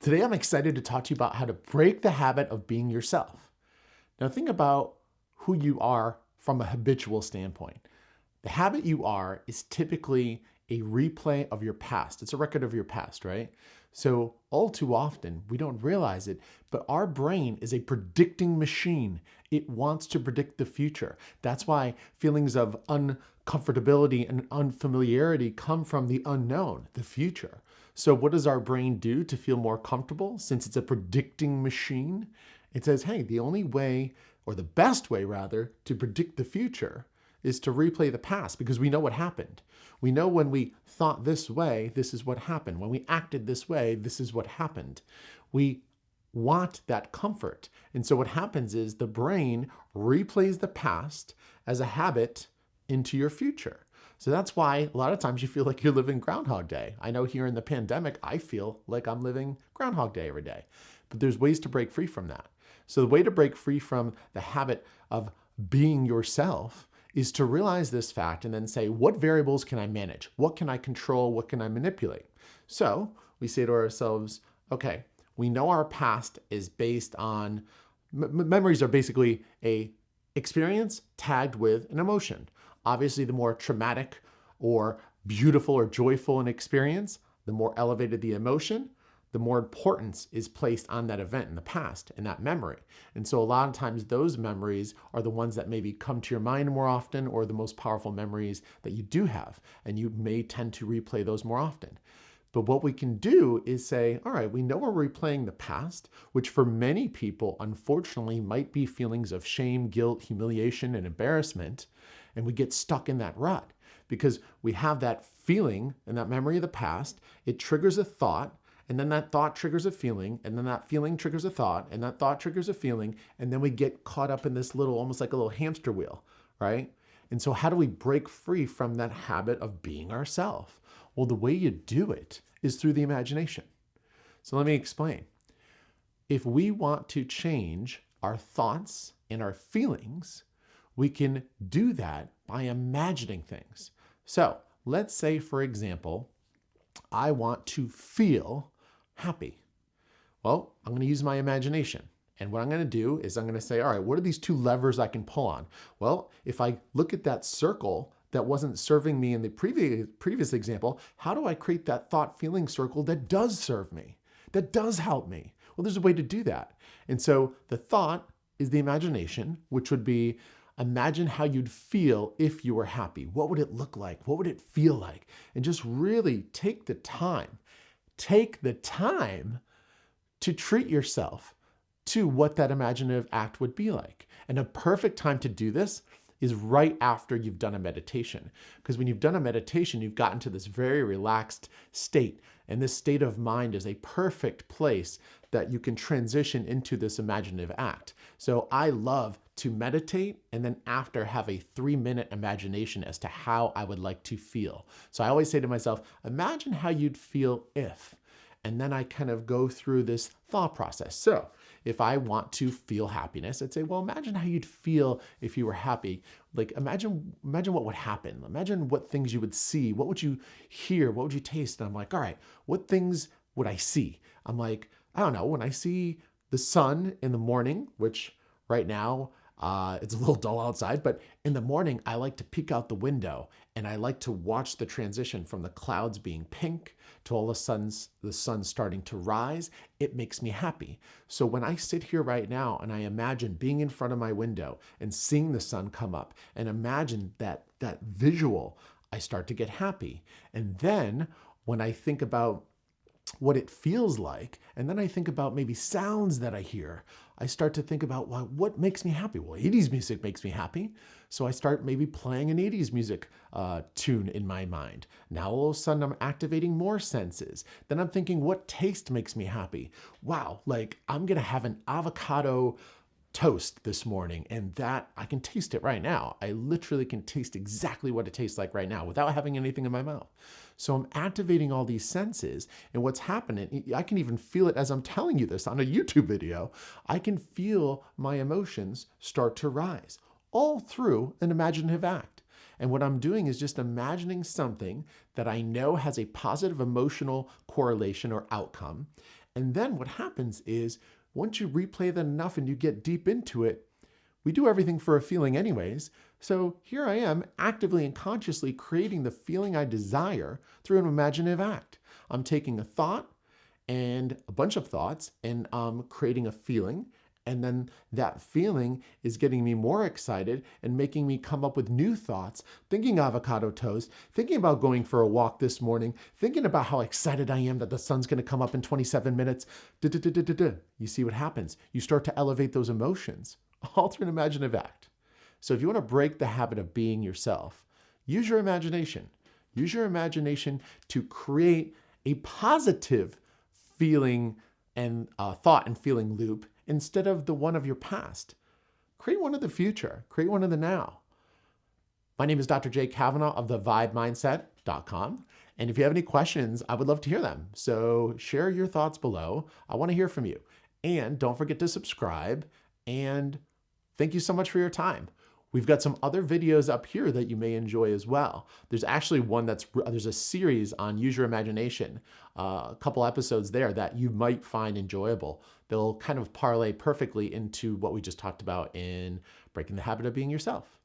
Today, I'm excited to talk to you about how to break the habit of being yourself. Now, think about who you are from a habitual standpoint. The habit you are is typically a replay of your past. It's a record of your past, right? So, all too often, we don't realize it, but our brain is a predicting machine. It wants to predict the future. That's why feelings of uncomfortability and unfamiliarity come from the unknown, the future. So, what does our brain do to feel more comfortable? Since it's a predicting machine, it says, hey, the only way, or the best way rather, to predict the future is to replay the past because we know what happened. We know when we thought this way, this is what happened. When we acted this way, this is what happened. We want that comfort. And so what happens is the brain replays the past as a habit into your future. So that's why a lot of times you feel like you're living Groundhog Day. I know here in the pandemic, I feel like I'm living Groundhog Day every day. But there's ways to break free from that. So the way to break free from the habit of being yourself is to realize this fact and then say, what variables can I manage? What can I control? What can I manipulate? So we say to ourselves, okay, we know our past is based on, memories are basically a experience tagged with an emotion. Obviously, the more traumatic or beautiful or joyful an experience, the more elevated the emotion, the more importance is placed on that event in the past and that memory. And so a lot of times those memories are the ones that maybe come to your mind more often or the most powerful memories that you do have. And you may tend to replay those more often. But what we can do is say, all right, we know we're replaying the past, which for many people, unfortunately, might be feelings of shame, guilt, humiliation, and embarrassment. And we get stuck in that rut because we have that feeling and that memory of the past. It triggers a thought. And then that thought triggers a feeling, and then that feeling triggers a thought, and that thought triggers a feeling, and then we get caught up in this little, almost like a little hamster wheel, right? And so how do we break free from that habit of being ourselves? Well, the way you do it is through the imagination. So let me explain. If we want to change our thoughts and our feelings, we can do that by imagining things. So let's say, for example, I want to feel happy. Well, I'm going to use my imagination. And what I'm going to do is I'm going to say, all right, what are these two levers I can pull on? Well, if I look at that circle that wasn't serving me in the previous example, how do I create that thought feeling circle that does serve me, that does help me? Well, there's a way to do that. And so the thought is the imagination, which would be, imagine how you'd feel if you were happy. What would it look like? What would it feel like? And just really take the time to treat yourself to what that imaginative act would be like. And a perfect time to do this is right after you've done a meditation. Because when you've done a meditation, you've gotten to this very relaxed state. And this state of mind is a perfect place that you can transition into this imaginative act. So I love to meditate and then after have a 3-minute imagination as to how I would like to feel. So I always say to myself, imagine how you'd feel if, and then I kind of go through this thought process. So if I want to feel happiness, I'd say, well, imagine how you'd feel if you were happy. Like imagine what would happen. Imagine what things you would see. What would you hear? What would you taste? And I'm like, all right, what things would I see? I'm like, I don't know, when I see the sun in the morning, which right now it's a little dull outside, but in the morning, I like to peek out the window and I like to watch the transition from the clouds being pink to all the sun starting to rise. It makes me happy. So when I sit here right now and I imagine being in front of my window and seeing the sun come up and imagine that visual, I start to get happy. And then when I think about what it feels like, and then I think about maybe sounds that I hear, I start to think about, well, what makes me happy? Well, 80s music makes me happy. So I start maybe playing an 80s music tune in my mind. Now all of a sudden I'm activating more senses. Then I'm thinking, what taste makes me happy? Wow, like I'm gonna have an avocado toast this morning, and that I can taste it right now. I literally can taste exactly what it tastes like right now without having anything in my mouth. So I'm activating all these senses, and what's happening, I can even feel it as I'm telling you this on a YouTube video. I can feel my emotions start to rise, all through an imaginative act. And what I'm doing is just imagining something that I know has a positive emotional correlation or outcome. And then what happens is once you replay that enough and you get deep into it, we do everything for a feeling anyways. So here I am actively and consciously creating the feeling I desire through an imaginative act. I'm taking a thought and a bunch of thoughts and I'm creating a feeling. And then that feeling is getting me more excited and making me come up with new thoughts, thinking avocado toast, thinking about going for a walk this morning, thinking about how excited I am that the sun's going to come up in 27 minutes. You see what happens? You start to elevate those emotions, all through an imaginative act. So if you want to break the habit of being yourself, use your imagination. Use your imagination to create a positive feeling and thought and feeling loop instead of the one of your past. Create one of the future. Create one of the now. My name is Dr. Jay Kavanaugh of thevibemindset.com. And if you have any questions, I would love to hear them. So share your thoughts below. I want to hear from you. And don't forget to subscribe. And thank you so much for your time. We've got some other videos up here that you may enjoy as well. There's actually one there's a series on Use Your Imagination, a couple episodes there that you might find enjoyable. They'll kind of parlay perfectly into what we just talked about in Breaking the Habit of Being Yourself.